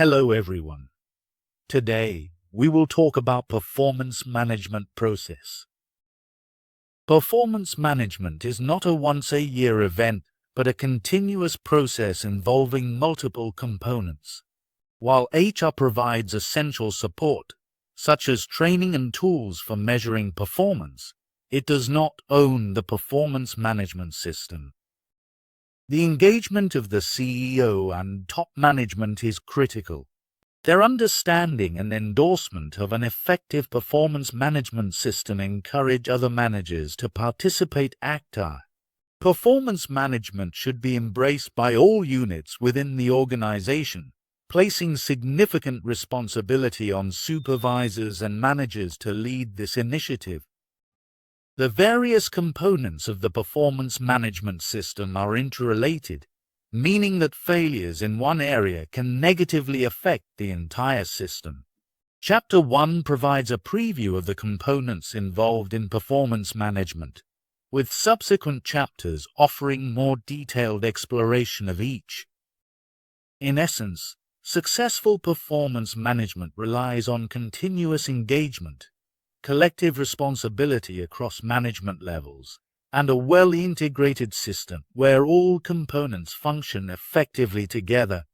Hello everyone. Today, we will talk about performance management process. Performance management is not a once-a-year event, but a continuous process involving multiple components. While HR provides essential support, such as training and tools for measuring performance, it does not own the performance management system. The engagement of the CEO and top management is critical. Their understanding and endorsement of an effective performance management system encourage other managers to participate actively. Performance management should be embraced by all units within the organization, placing significant responsibility on supervisors and managers to lead this initiative. The various components of the performance management system are interrelated, meaning that failures in one area can negatively affect the entire system. Chapter 1 provides a preview of the components involved in performance management, with subsequent chapters offering more detailed exploration of each. In essence, successful performance management relies on continuous engagement, collective responsibility across management levels, and a well-integrated system where all components function effectively together.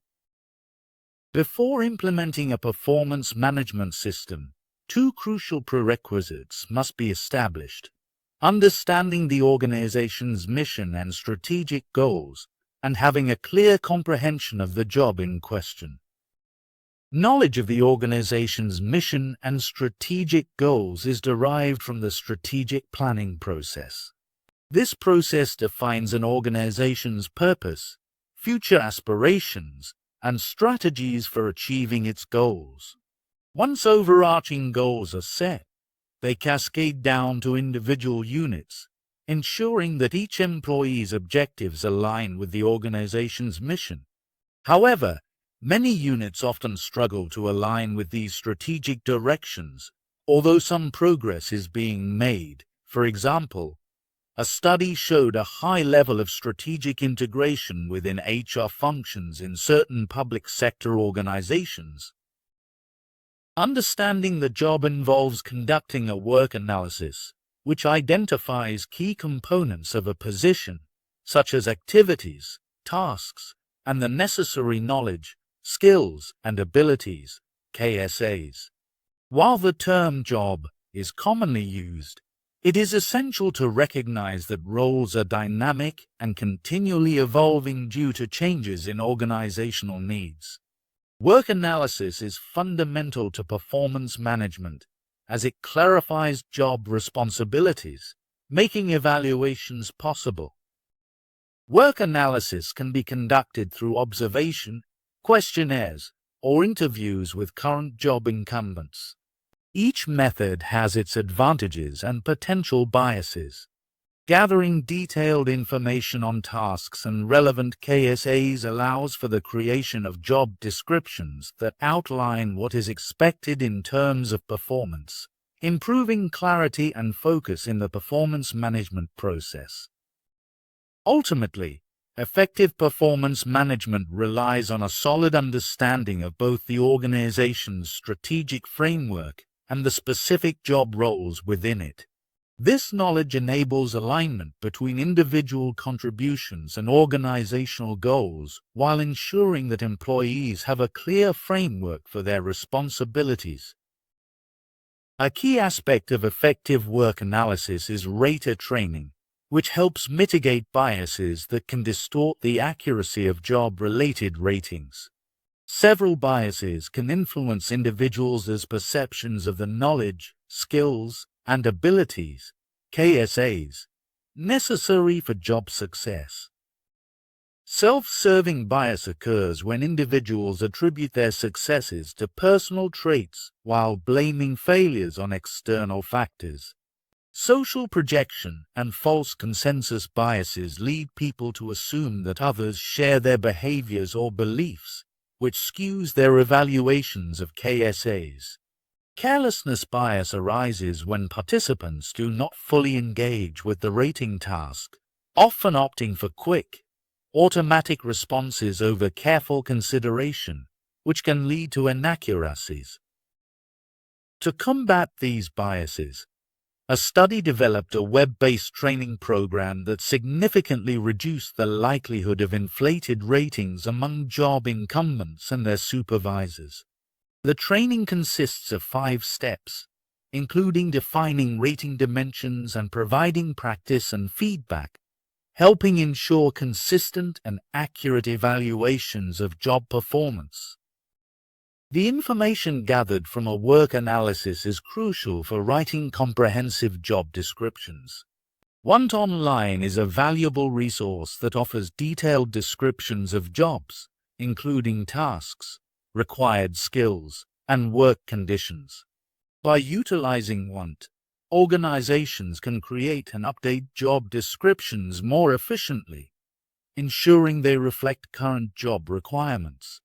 Before implementing a performance management system, two crucial prerequisites must be established: understanding the organization's mission and strategic goals, and having a clear comprehension of the job in question. Knowledge of the organization's mission and strategic goals is derived from the strategic planning process. This process defines an organization's purpose, future aspirations, and strategies for achieving its goals. Once overarching goals are set, they cascade down to individual units, ensuring that each employee's objectives align with the organization's mission. However, many units often struggle to align with these strategic directions, although some progress is being made. For example, a study showed a high level of strategic integration within HR functions in certain public sector organizations. Understanding the job involves conducting a work analysis, which identifies key components of a position, such as activities, tasks, and the necessary knowledge, skills, and abilities, KSAs. While the term job is commonly used, it is essential to recognize that roles are dynamic and continually evolving due to changes in organizational needs. Work analysis is fundamental to performance management, as it clarifies job responsibilities, making evaluations possible. Work analysis can be conducted through observation, questionnaires, or interviews with current job incumbents. Each method has its advantages and potential biases. Gathering detailed information on tasks and relevant KSAs allows for the creation of job descriptions that outline what is expected in terms of performance, improving clarity and focus in the performance management process. Ultimately, effective performance management relies on a solid understanding of both the organization's strategic framework and the specific job roles within it. This knowledge enables alignment between individual contributions and organizational goals while ensuring that employees have a clear framework for their responsibilities. A key aspect of effective work analysis is rater training, which helps mitigate biases that can distort the accuracy of job-related ratings. Several biases can influence individuals' perceptions of the knowledge, skills, and abilities, KSAs, necessary for job success. Self-serving bias occurs when individuals attribute their successes to personal traits while blaming failures on external factors. Social projection and false consensus biases lead people to assume that others share their behaviors or beliefs, which skews their evaluations of KSAs. Carelessness bias arises when participants do not fully engage with the rating task, often opting for quick, automatic responses over careful consideration, which can lead to inaccuracies. To combat these biases, a study developed a web-based training program that significantly reduced the likelihood of inflated ratings among job incumbents and their supervisors. The training consists of 5 steps, including defining rating dimensions and providing practice and feedback, helping ensure consistent and accurate evaluations of job performance. The information gathered from a work analysis is crucial for writing comprehensive job descriptions. Want Online is a valuable resource that offers detailed descriptions of jobs, including tasks, required skills, and work conditions. By utilizing Want, organizations can create and update job descriptions more efficiently, ensuring they reflect current job requirements.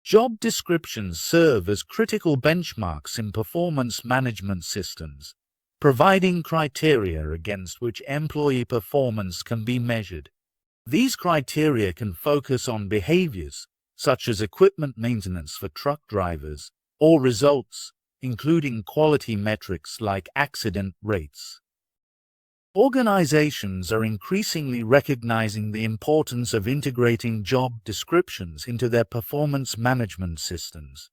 Job descriptions serve as critical benchmarks in performance management systems, providing criteria against which employee performance can be measured. These criteria can focus on behaviors, such as equipment maintenance for truck drivers, or results, including quality metrics like accident rates. Organizations are increasingly recognizing the importance of integrating job descriptions into their performance management systems.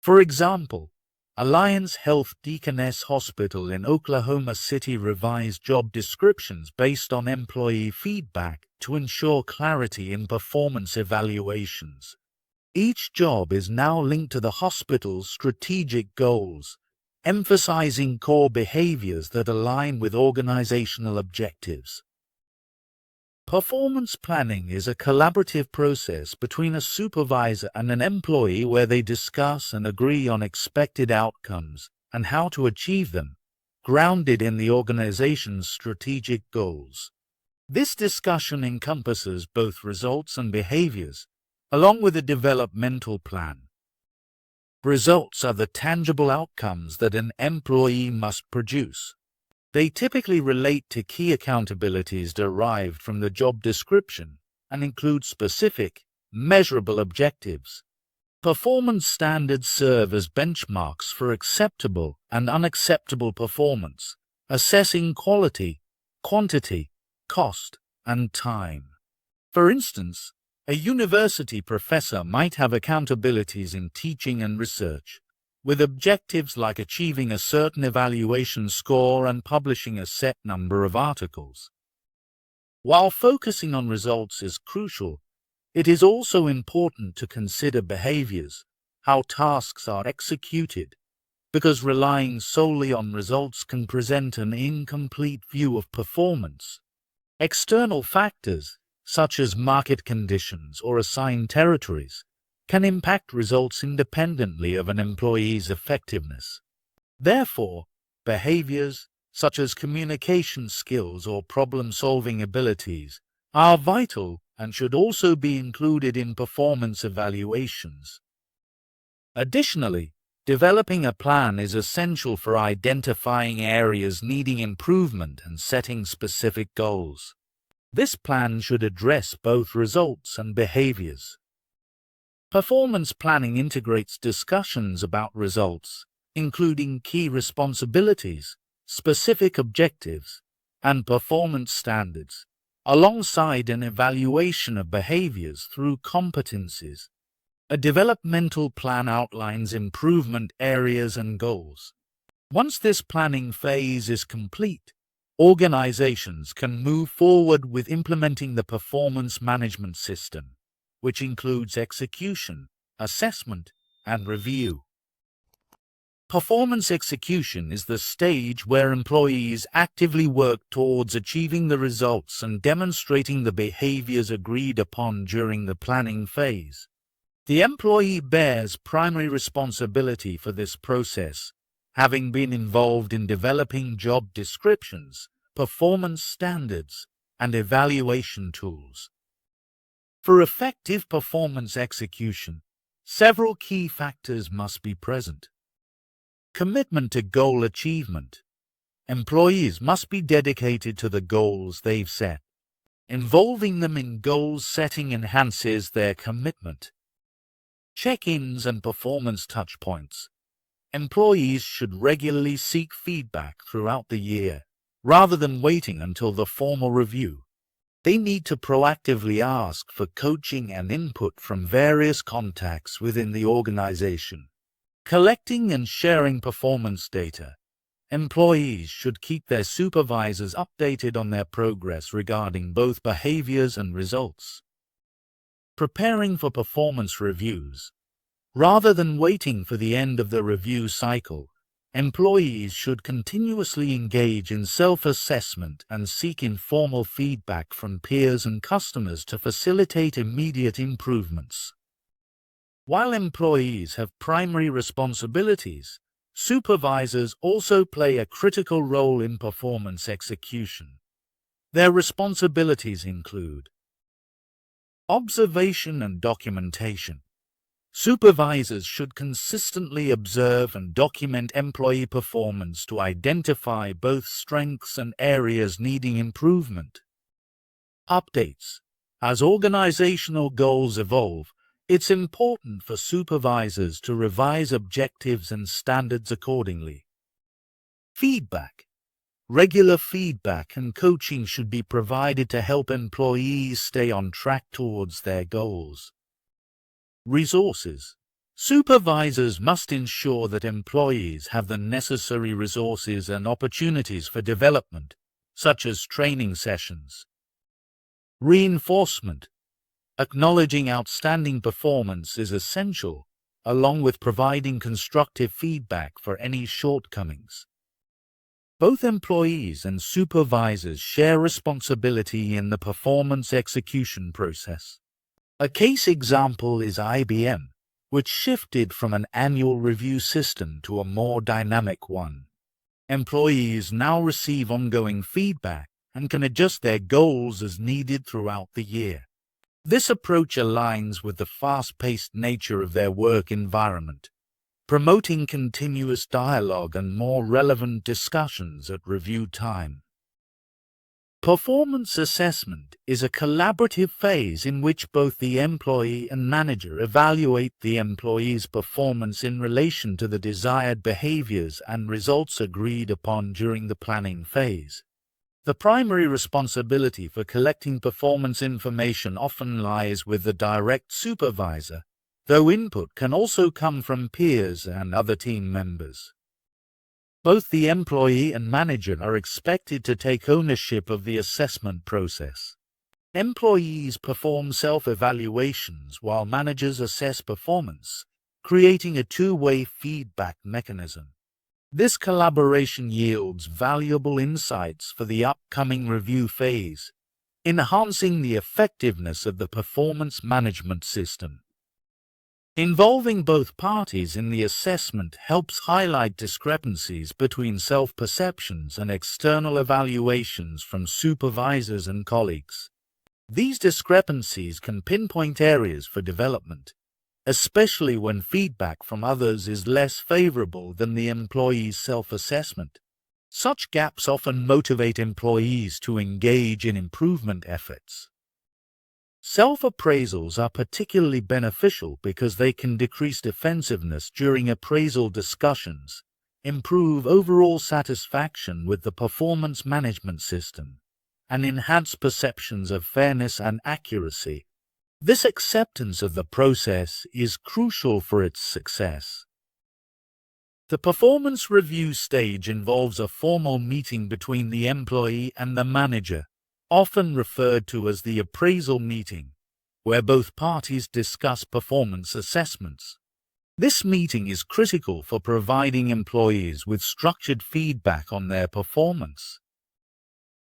For example, Alliance Health Deaconess Hospital in Oklahoma City revised job descriptions based on employee feedback to ensure clarity in performance evaluations. Each job is now linked to the hospital's strategic goals, emphasizing core behaviors that align with organizational objectives. Performance planning is a collaborative process between a supervisor and an employee where they discuss and agree on expected outcomes and how to achieve them, grounded in the organization's strategic goals. This discussion encompasses both results and behaviors, along with a developmental plan. Results are the tangible outcomes that an employee must produce. They typically relate to key accountabilities derived from the job description and include specific, measurable objectives. Performance standards serve as benchmarks for acceptable and unacceptable performance, assessing quality, quantity, cost, and time. For instance, a university professor might have accountabilities in teaching and research, with objectives like achieving a certain evaluation score and publishing a set number of articles. While focusing on results is crucial, it is also important to consider behaviors, how tasks are executed, because relying solely on results can present an incomplete view of performance. External factors, such as market conditions or assigned territories, can impact results independently of an employee's effectiveness. Therefore, behaviors, such as communication skills or problem-solving abilities, are vital and should also be included in performance evaluations. Additionally, developing a plan is essential for identifying areas needing improvement and setting specific goals. This plan should address both results and behaviors. Performance planning integrates discussions about results, including key responsibilities, specific objectives, and performance standards, alongside an evaluation of behaviors through competencies. A developmental plan outlines improvement areas and goals. Once this planning phase is complete, organizations can move forward with implementing the performance management system, which includes execution, assessment, and review. Performance execution is the stage where employees actively work towards achieving the results and demonstrating the behaviors agreed upon during the planning phase. The employee bears primary responsibility for this process, having been involved in developing job descriptions, performance standards, and evaluation tools. For effective performance execution, several key factors must be present. Commitment to goal achievement. Employees must be dedicated to the goals they've set. Involving them in goal setting enhances their commitment. Check-ins and performance touchpoints. Employees should regularly seek feedback throughout the year, rather than waiting until the formal review. They need to proactively ask for coaching and input from various contacts within the organization. Collecting and sharing performance data. Employees should keep their supervisors updated on their progress regarding both behaviors and results. Preparing for performance reviews. Rather than waiting for the end of the review cycle, employees should continuously engage in self-assessment and seek informal feedback from peers and customers to facilitate immediate improvements. While employees have primary responsibilities, supervisors also play a critical role in performance execution. Their responsibilities include observation and documentation. Supervisors should consistently observe and document employee performance to identify both strengths and areas needing improvement. Updates. As organizational goals evolve, it's important for supervisors to revise objectives and standards accordingly. Feedback. Regular feedback and coaching should be provided to help employees stay on track towards their goals. Resources. Supervisors must ensure that employees have the necessary resources and opportunities for development, such as training sessions. Reinforcement. Acknowledging outstanding performance is essential, along with providing constructive feedback for any shortcomings. Both employees and supervisors share responsibility in the performance execution process. A case example is IBM, which shifted from an annual review system to a more dynamic one. Employees now receive ongoing feedback and can adjust their goals as needed throughout the year. This approach aligns with the fast-paced nature of their work environment, promoting continuous dialogue and more relevant discussions at review time. Performance assessment is a collaborative phase in which both the employee and manager evaluate the employee's performance in relation to the desired behaviors and results agreed upon during the planning phase. The primary responsibility for collecting performance information often lies with the direct supervisor, though input can also come from peers and other team members. Both the employee and manager are expected to take ownership of the assessment process. Employees perform self-evaluations while managers assess performance, creating a two-way feedback mechanism. This collaboration yields valuable insights for the upcoming review phase, enhancing the effectiveness of the performance management system. Involving both parties in the assessment helps highlight discrepancies between self-perceptions and external evaluations from supervisors and colleagues. These discrepancies can pinpoint areas for development, especially when feedback from others is less favorable than the employee's self-assessment. Such gaps often motivate employees to engage in improvement efforts. Self-appraisals are particularly beneficial because they can decrease defensiveness during appraisal discussions, improve overall satisfaction with the performance management system, and enhance perceptions of fairness and accuracy. This acceptance of the process is crucial for its success. The performance review stage involves a formal meeting between the employee and the manager, often referred to as the appraisal meeting, where both parties discuss performance assessments. This meeting is critical for providing employees with structured feedback on their performance.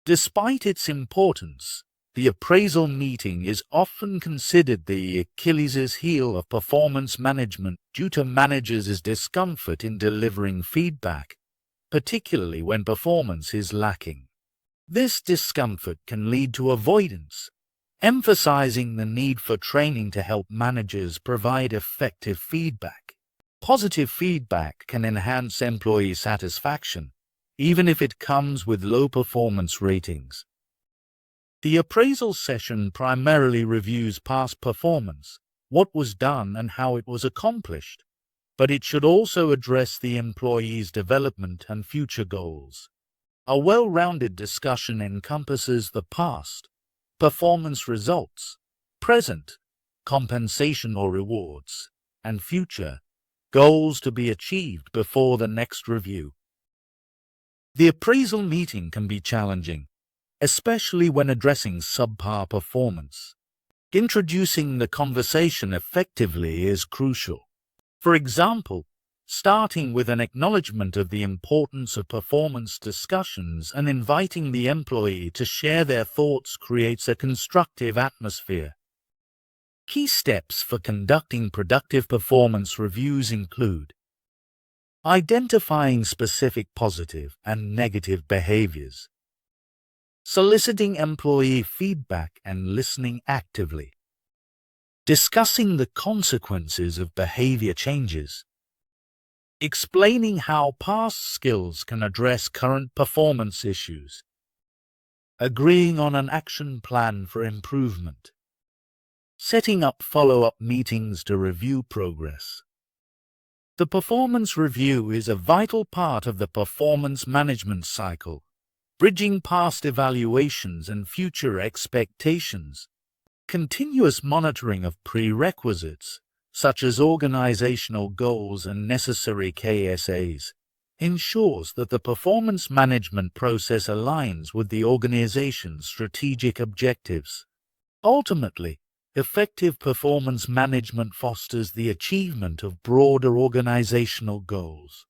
Despite its importance, the appraisal meeting is often considered the Achilles' heel of performance management due to managers' discomfort in delivering feedback, particularly when performance is lacking. This discomfort can lead to avoidance, emphasizing the need for training to help managers provide effective feedback. Positive feedback can enhance employee satisfaction, even if it comes with low performance ratings. The appraisal session primarily reviews past performance, what was done and how it was accomplished, but it should also address the employee's development and future goals. A well-rounded discussion encompasses the past, performance results, present, compensation or rewards, and future, goals to be achieved before the next review. The appraisal meeting can be challenging, especially when addressing subpar performance. Introducing the conversation effectively is crucial. For example, starting with an acknowledgement of the importance of performance discussions and inviting the employee to share their thoughts creates a constructive atmosphere. Key steps for conducting productive performance reviews include identifying specific positive and negative behaviors, soliciting employee feedback and listening actively, discussing the consequences of behavior changes, explaining how past skills can address current performance issues, agreeing on an action plan for improvement, setting up follow-up meetings to review progress. The performance review is a vital part of the performance management cycle, bridging past evaluations and future expectations. Continuous monitoring of prerequisites, such as organizational goals and necessary KSAs, ensures that the performance management process aligns with the organization's strategic objectives. Ultimately, effective performance management fosters the achievement of broader organizational goals.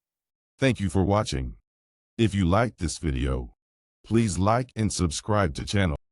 Thank you for watching. If you liked this video, please like and subscribe to channel.